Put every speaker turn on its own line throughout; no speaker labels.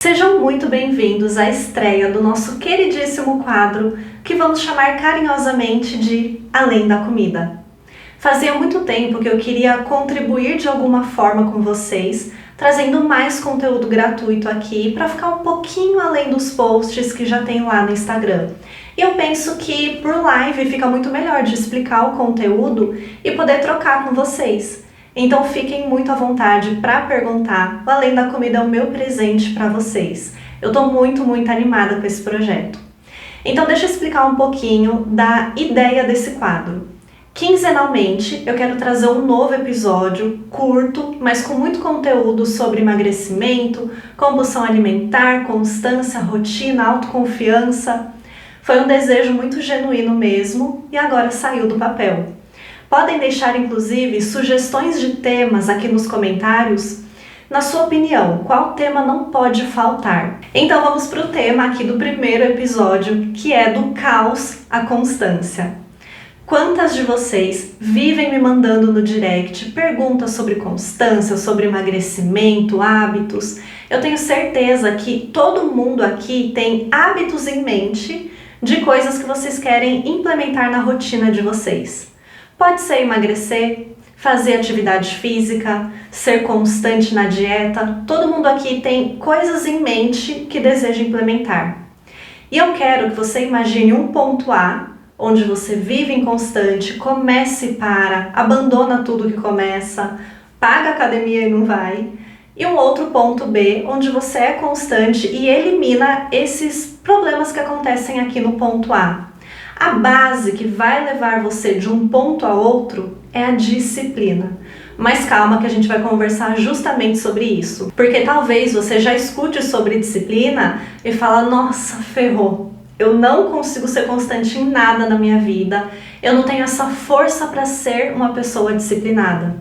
Sejam muito bem-vindos à estreia do nosso queridíssimo quadro, que vamos chamar carinhosamente de Além da Comida. Fazia muito tempo que eu queria contribuir de alguma forma com vocês, trazendo mais conteúdo gratuito aqui para ficar um pouquinho além dos posts que já tem lá no Instagram. E eu penso que por live fica muito melhor de explicar o conteúdo e poder trocar com vocês. Então fiquem muito à vontade para perguntar. O Além da Comida é o meu presente para vocês. Eu estou muito animada com esse projeto. Então deixa eu explicar um pouquinho da ideia desse quadro. Quinzenalmente eu quero trazer um novo episódio, curto, mas com muito conteúdo sobre emagrecimento, compulsão alimentar, constância, rotina, autoconfiança. Foi um desejo muito genuíno mesmo e agora saiu do papel. Podem deixar, inclusive, sugestões de temas aqui nos comentários. Na sua opinião, qual tema não pode faltar? Então vamos para o tema aqui do primeiro episódio, que é do caos à constância. Quantas de vocês vivem me mandando no direct perguntas sobre constância, sobre emagrecimento, hábitos? Eu tenho certeza que todo mundo aqui tem hábitos em mente de coisas que vocês querem implementar na rotina de vocês. Pode ser emagrecer, fazer atividade física, ser constante na dieta. Todo mundo aqui tem coisas em mente que deseja implementar. E eu quero que você imagine um ponto A, onde você vive inconstante, comece e para, abandona tudo que começa, paga a academia e não vai. E um outro ponto B, onde você é constante e elimina esses problemas que acontecem aqui no ponto A. A base que vai levar você de um ponto a outro é a disciplina. Mas calma que a gente vai conversar justamente sobre isso. Porque talvez você já escute sobre disciplina e fala, nossa, ferrou. Eu não consigo ser constante em nada na minha vida. Eu não tenho essa força para ser uma pessoa disciplinada.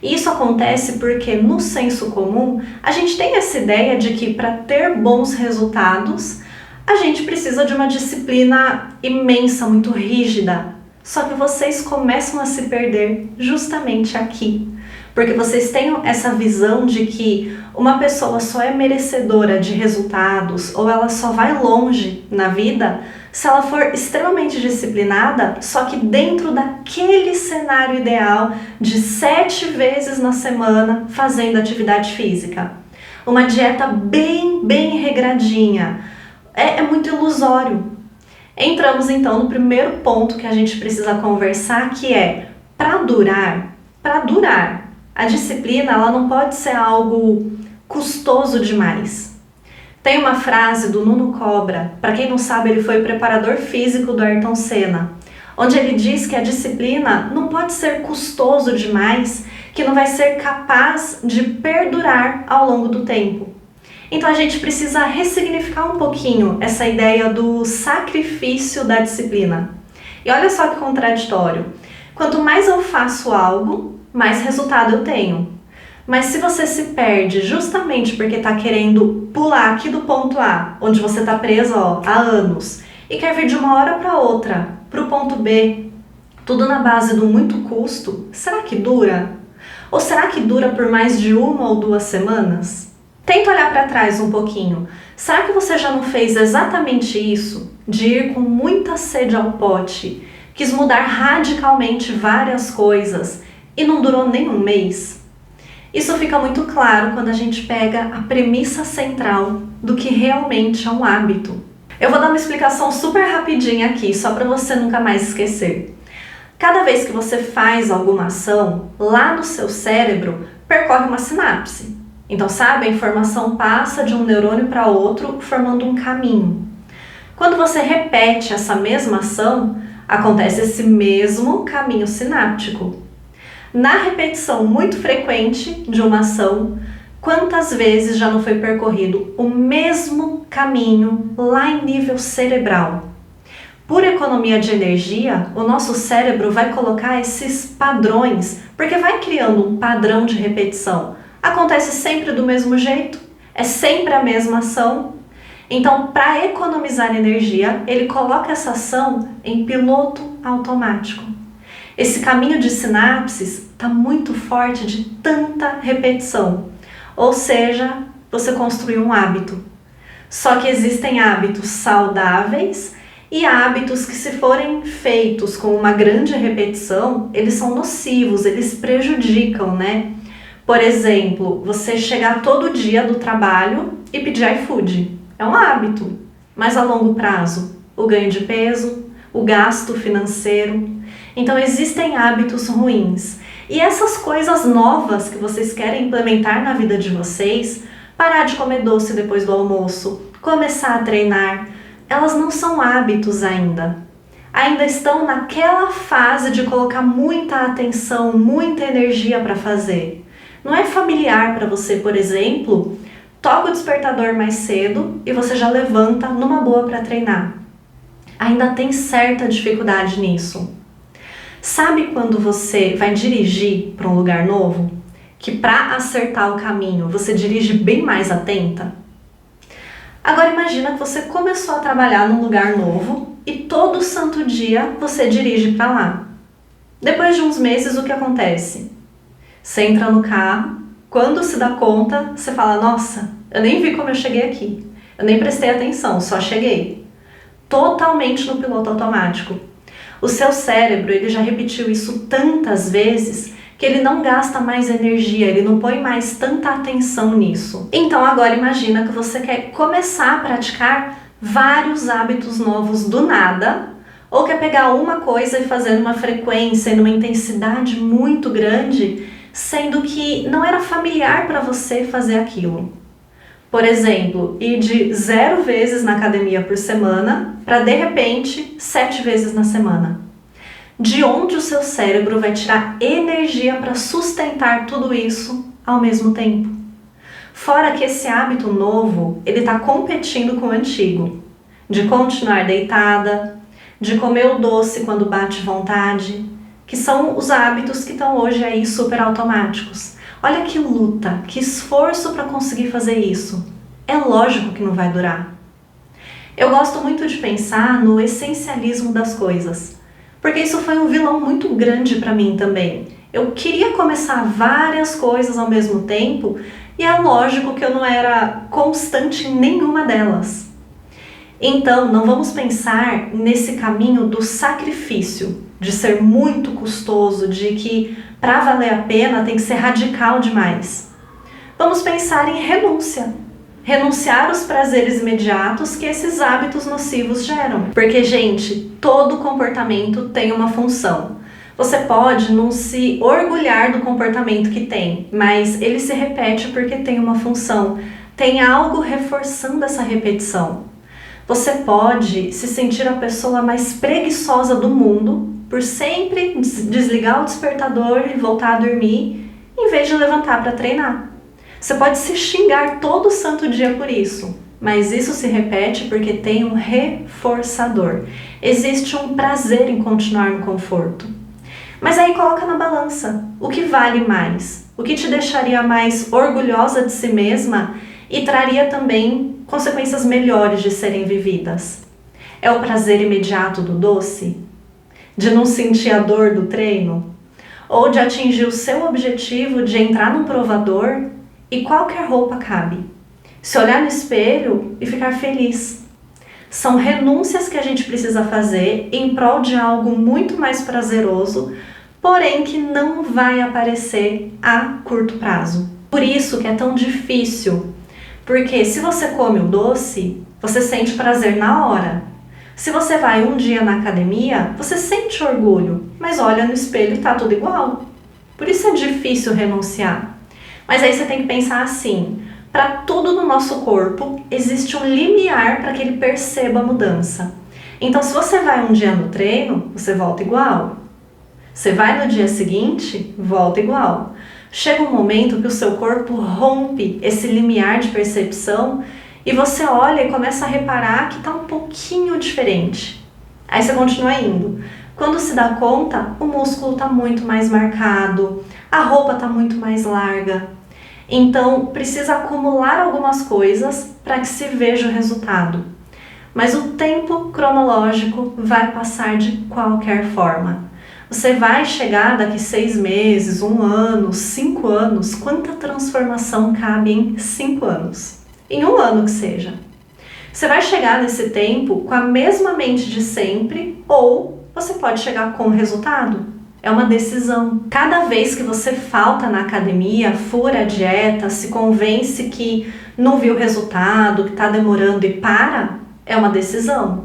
E isso acontece porque no senso comum a gente tem essa ideia de que para ter bons resultados a gente precisa de uma disciplina imensa, muito rígida. Só que vocês começam a se perder justamente aqui. Porque vocês têm essa visão de que uma pessoa só é merecedora de resultados ou ela só vai longe na vida se ela for extremamente disciplinada, só que dentro daquele cenário ideal de 7 vezes na semana fazendo atividade física. Uma dieta bem regradinha. É muito ilusório. Entramos então no primeiro ponto que a gente precisa conversar, que é para durar, a disciplina ela não pode ser algo custoso demais. Tem uma frase do Nuno Cobra, para quem não sabe, ele foi preparador físico do Ayrton Senna, onde ele diz que a disciplina não pode ser custoso demais, que não vai ser capaz de perdurar ao longo do tempo. Então a gente precisa ressignificar um pouquinho essa ideia do sacrifício da disciplina. E olha só que contraditório. Quanto mais eu faço algo, mais resultado eu tenho. Mas se você se perde justamente porque está querendo pular aqui do ponto A, onde você está preso há anos, e quer vir de uma hora para outra, para o ponto B, tudo na base do muito custo, será que dura? Ou será que dura por mais de 1 ou 2 semanas? Tenta olhar para trás um pouquinho. Será que você já não fez exatamente isso? De ir com muita sede ao pote, quis mudar radicalmente várias coisas e não durou nem 1 mês? Isso fica muito claro quando a gente pega a premissa central do que realmente é um hábito. Eu vou dar uma explicação super rapidinha aqui, só para você nunca mais esquecer. Cada vez que você faz alguma ação, lá no seu cérebro percorre uma sinapse. Então, sabe, a informação passa de um neurônio para outro, formando um caminho. Quando você repete essa mesma ação, acontece esse mesmo caminho sináptico. Na repetição muito frequente de uma ação, quantas vezes já não foi percorrido o mesmo caminho lá em nível cerebral? Por economia de energia, o nosso cérebro vai colocar esses padrões, porque vai criando um padrão de repetição. Acontece sempre do mesmo jeito, é sempre a mesma ação. Então, para economizar energia, ele coloca essa ação em piloto automático. Esse caminho de sinapses está muito forte de tanta repetição. Ou seja, você construiu um hábito. Só que existem hábitos saudáveis e hábitos que, se forem feitos com uma grande repetição, eles são nocivos, eles prejudicam, né? Por exemplo, você chegar todo dia do trabalho e pedir iFood. É um hábito, mas a longo prazo, o ganho de peso, o gasto financeiro. Então existem hábitos ruins. E essas coisas novas que vocês querem implementar na vida de vocês, parar de comer doce depois do almoço, começar a treinar, elas não são hábitos ainda. Ainda estão naquela fase de colocar muita atenção, muita energia para fazer. Não é familiar para você, por exemplo, toca o despertador mais cedo e você já levanta numa boa para treinar. Ainda tem certa dificuldade nisso. Sabe quando você vai dirigir para um lugar novo? Que para acertar o caminho você dirige bem mais atenta? Agora imagina que você começou a trabalhar num lugar novo e todo santo dia você dirige para lá. Depois de uns meses, o que acontece? Você entra no carro, quando se dá conta, você fala: nossa, eu nem vi como eu cheguei aqui. Eu nem prestei atenção, só cheguei. Totalmente no piloto automático. O seu cérebro, ele já repetiu isso tantas vezes que ele não gasta mais energia, ele não põe mais tanta atenção nisso. Então agora imagina que você quer começar a praticar vários hábitos novos do nada, ou quer pegar uma coisa e fazer numa frequência, numa intensidade muito grande, sendo que não era familiar para você fazer aquilo. Por exemplo, ir de 0 vezes na academia por semana para, de repente, 7 vezes na semana. De onde o seu cérebro vai tirar energia para sustentar tudo isso ao mesmo tempo? Fora que esse hábito novo, ele está competindo com o antigo. De continuar deitada, de comer o doce quando bate vontade, que são os hábitos que estão hoje aí super automáticos. Olha que luta, que esforço para conseguir fazer isso. É lógico que não vai durar. Eu gosto muito de pensar no essencialismo das coisas, porque isso foi um vilão muito grande para mim também. Eu queria começar várias coisas ao mesmo tempo e é lógico que eu não era constante em nenhuma delas. Então, não vamos pensar nesse caminho do sacrifício, de ser muito custoso, de que para valer a pena tem que ser radical demais. Vamos pensar em renúncia. Renunciar aos prazeres imediatos que esses hábitos nocivos geram. Porque, gente, todo comportamento tem uma função. Você pode não se orgulhar do comportamento que tem, mas ele se repete porque tem uma função. Tem algo reforçando essa repetição. Você pode se sentir a pessoa mais preguiçosa do mundo por sempre desligar o despertador e voltar a dormir, em vez de levantar para treinar. Você pode se xingar todo santo dia por isso, mas isso se repete porque tem um reforçador. Existe um prazer em continuar no conforto. Mas aí coloca na balança, o que vale mais? O que te deixaria mais orgulhosa de si mesma e traria também consequências melhores de serem vividas? É o prazer imediato do doce? De não sentir a dor do treino? Ou de atingir o seu objetivo de entrar num provador e qualquer roupa cabe? Se olhar no espelho e ficar feliz. São renúncias que a gente precisa fazer em prol de algo muito mais prazeroso, porém que não vai aparecer a curto prazo. Por isso que é tão difícil, porque se você come o doce, você sente prazer na hora. Se você vai um dia na academia, você sente orgulho, mas olha no espelho e tá tudo igual. Por isso é difícil renunciar. Mas aí você tem que pensar assim, para tudo no nosso corpo existe um limiar para que ele perceba a mudança. Então se você vai um dia no treino, você volta igual. Você vai no dia seguinte, volta igual. Chega um momento que o seu corpo rompe esse limiar de percepção e você olha e começa a reparar que está um pouquinho diferente. Aí você continua indo. Quando se dá conta, o músculo está muito mais marcado, a roupa está muito mais larga. Então, precisa acumular algumas coisas para que se veja o resultado. Mas o tempo cronológico vai passar de qualquer forma. Você vai chegar daqui 6 meses, 1 ano, 5 anos. Quanta transformação cabe em 5 anos? Em 1 ano que seja. Você vai chegar nesse tempo com a mesma mente de sempre ou você pode chegar com o resultado. É uma decisão. Cada vez que você falta na academia, fura a dieta, se convence que não viu o resultado, que está demorando e para, é uma decisão.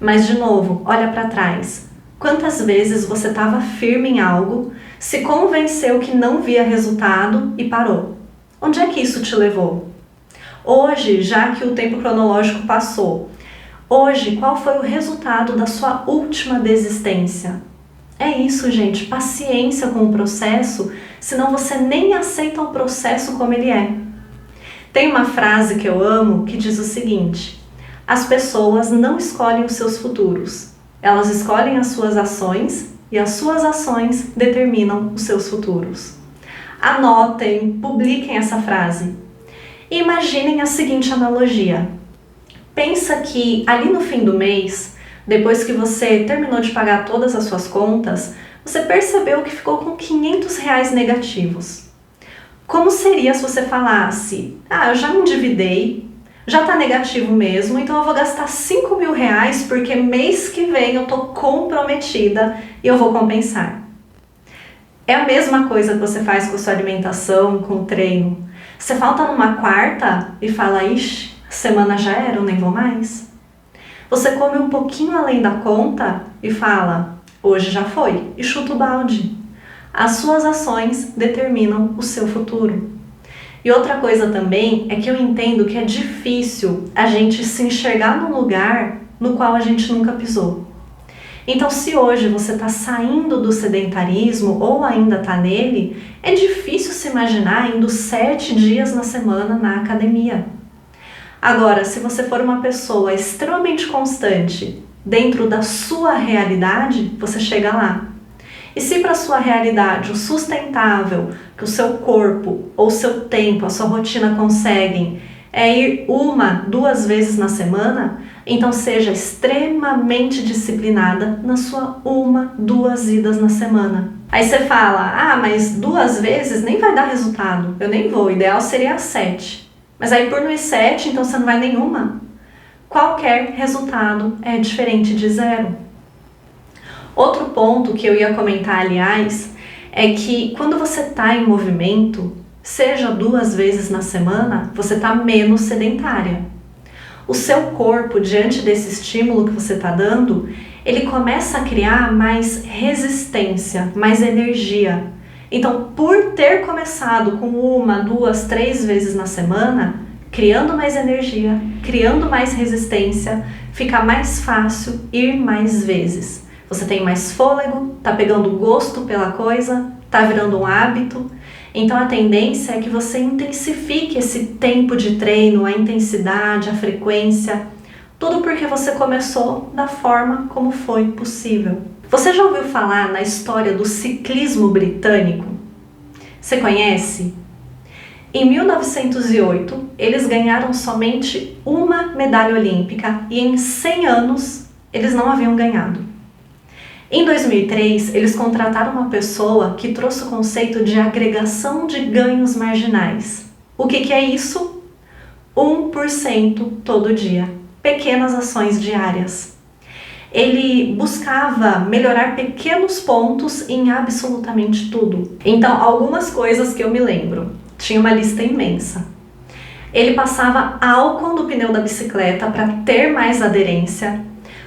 Mas, de novo, olha para trás. Quantas vezes você estava firme em algo, se convenceu que não via resultado e parou? Onde é que isso te levou? Hoje, já que o tempo cronológico passou, hoje, qual foi o resultado da sua última desistência? É isso, gente, paciência com o processo, senão você nem aceita o processo como ele é. Tem uma frase que eu amo que diz o seguinte: as pessoas não escolhem os seus futuros, elas escolhem as suas ações e as suas ações determinam os seus futuros. Anotem, publiquem essa frase. E imaginem a seguinte analogia. Pensa que ali no fim do mês, depois que você terminou de pagar todas as suas contas, você percebeu que ficou com R$ 500 negativos. Como seria se você falasse: eu já me endividei, já está negativo mesmo, então eu vou gastar R$ 5.000 porque mês que vem eu estou comprometida e eu vou compensar. É a mesma coisa que você faz com a sua alimentação, com o treino. Você falta numa quarta e fala: ixi, semana já era, eu nem vou mais. Você come um pouquinho além da conta e fala: hoje já foi, e chuta o balde. As suas ações determinam o seu futuro. E outra coisa também é que eu entendo que é difícil a gente se enxergar num lugar no qual a gente nunca pisou. Então, se hoje você está saindo do sedentarismo ou ainda está nele, é difícil se imaginar indo 7 dias na semana na academia. Agora, se você for uma pessoa extremamente constante dentro da sua realidade, você chega lá. E se para a sua realidade o sustentável que o seu corpo ou o seu tempo, a sua rotina conseguem é ir 1, 2 vezes na semana, então seja extremamente disciplinada na sua 1, 2 idas na semana. Aí você fala: mas 2 vezes nem vai dar resultado, eu nem vou, o ideal seria 7. Mas aí por não ir 7, então você não vai nenhuma? Qualquer resultado é diferente de 0. Outro ponto que eu ia comentar, aliás, é que quando você está em movimento, seja 2 vezes na semana, você está menos sedentária. O seu corpo, diante desse estímulo que você está dando, ele começa a criar mais resistência, mais energia. Então, por ter começado com 1, 2, 3 vezes na semana, criando mais energia, criando mais resistência, fica mais fácil ir mais vezes. Você tem mais fôlego, tá pegando gosto pela coisa, tá virando um hábito. Então a tendência é que você intensifique esse tempo de treino, a intensidade, a frequência, tudo porque você começou da forma como foi possível. Você já ouviu falar na história do ciclismo britânico? Você conhece? Em 1908, eles ganharam somente uma medalha olímpica e em 100 anos eles não haviam ganhado. Em 2003, eles contrataram uma pessoa que trouxe o conceito de agregação de ganhos marginais. O que é isso? 1% todo dia. Pequenas ações diárias. Ele buscava melhorar pequenos pontos em absolutamente tudo. Então, algumas coisas que eu me lembro. Tinha uma lista imensa. Ele passava álcool no pneu da bicicleta para ter mais aderência.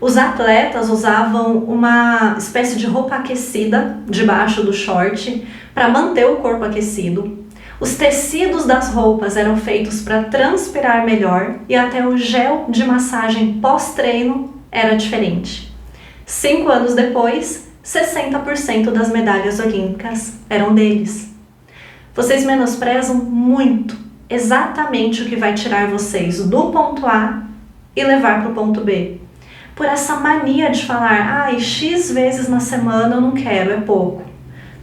Os atletas usavam uma espécie de roupa aquecida debaixo do short para manter o corpo aquecido. Os tecidos das roupas eram feitos para transpirar melhor e até o gel de massagem pós-treino era diferente. 5 anos depois, 60% das medalhas olímpicas eram deles. Vocês menosprezam muito exatamente o que vai tirar vocês do ponto A e levar para o ponto B. Por essa mania de falar: X vezes na semana eu não quero, é pouco.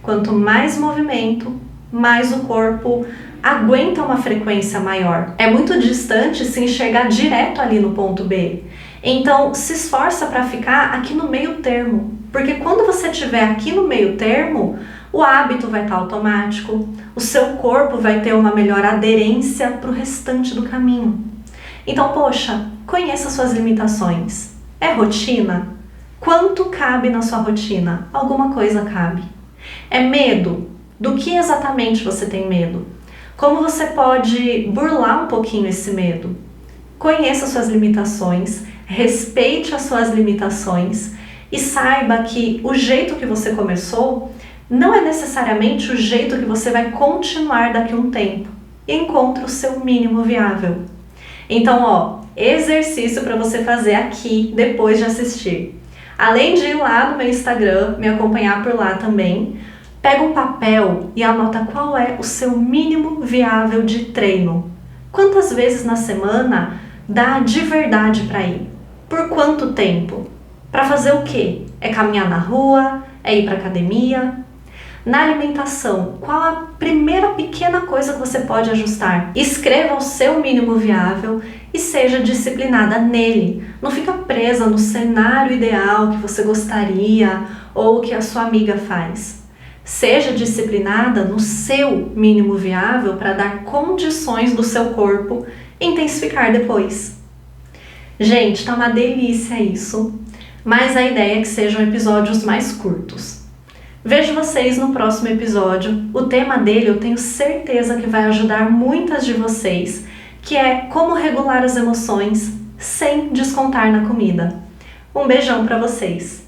Quanto mais movimento, mais o corpo aguenta uma frequência maior. É muito distante se enxergar direto ali no ponto B. Então, se esforça para ficar aqui no meio termo. Porque quando você estiver aqui no meio termo, o hábito vai estar automático, o seu corpo vai ter uma melhor aderência para o restante do caminho. Então, poxa, conheça suas limitações. É rotina? Quanto cabe na sua rotina? Alguma coisa cabe. É medo? Do que exatamente você tem medo? Como você pode burlar um pouquinho esse medo? Conheça suas limitações, respeite as suas limitações e saiba que o jeito que você começou não é necessariamente o jeito que você vai continuar daqui a um tempo. Encontre o seu mínimo viável. Então, exercício para você fazer aqui depois de assistir. Além de ir lá no meu Instagram, me acompanhar por lá também, pega um papel e anota qual é o seu mínimo viável de treino. Quantas vezes na semana dá de verdade para ir? Por quanto tempo? Para fazer o quê? É caminhar na rua? É ir para academia? Na alimentação, qual a primeira pequena coisa que você pode ajustar? Escreva o seu mínimo viável e seja disciplinada nele. Não fica presa no cenário ideal que você gostaria ou que a sua amiga faz. Seja disciplinada no seu mínimo viável para dar condições do seu corpo intensificar depois. Gente, tá uma delícia isso, mas a ideia é que sejam episódios mais curtos. Vejo vocês no próximo episódio. O tema dele eu tenho certeza que vai ajudar muitas de vocês, que é como regular as emoções sem descontar na comida. Um beijão para vocês!